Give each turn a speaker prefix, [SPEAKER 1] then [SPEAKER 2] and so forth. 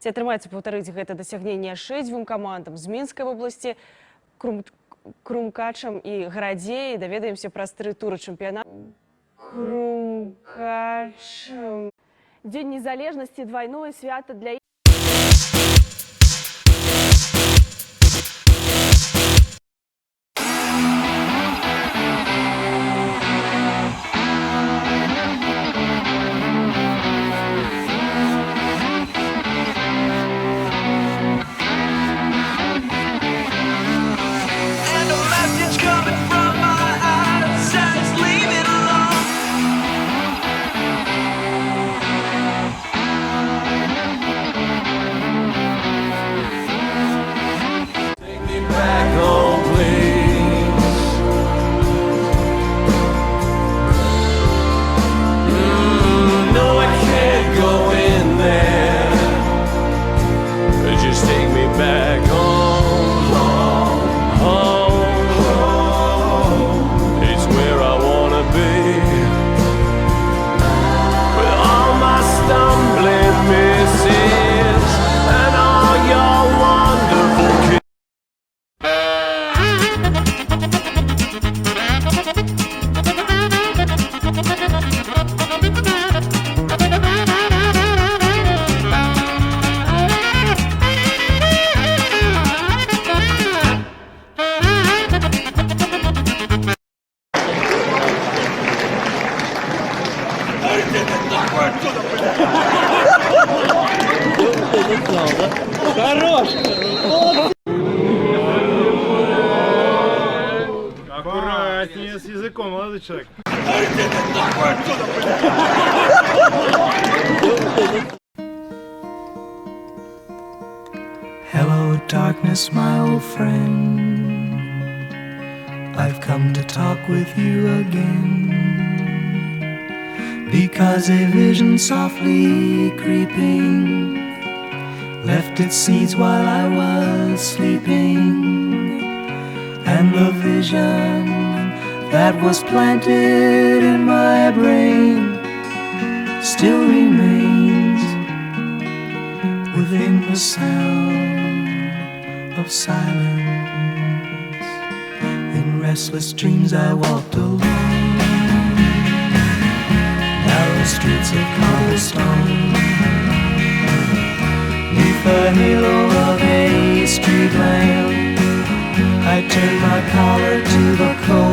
[SPEAKER 1] Ці атрымаецца паўтарыць гэта дасягненне яшчэ дзвюм камандам з Мінскай вобласці, Крумкачам і Гарадзе. І даведаемся праз 3 туры чэмпіянату. Крумкачам.
[SPEAKER 2] Дзень незалежнасці, двайное свята для
[SPEAKER 3] Хорош! Аккуратнее с языком, молодой человек.
[SPEAKER 4] Hello, darkness, my old friend. I've come to talk with you again, because a vision softly creeping left its seeds while I was sleeping, and the vision that was planted in my brain still remains within the sound of silence. In restless dreams I walked alone, narrow streets of cobblestone, neath the halo of a street lamp. I turned my collar to the cold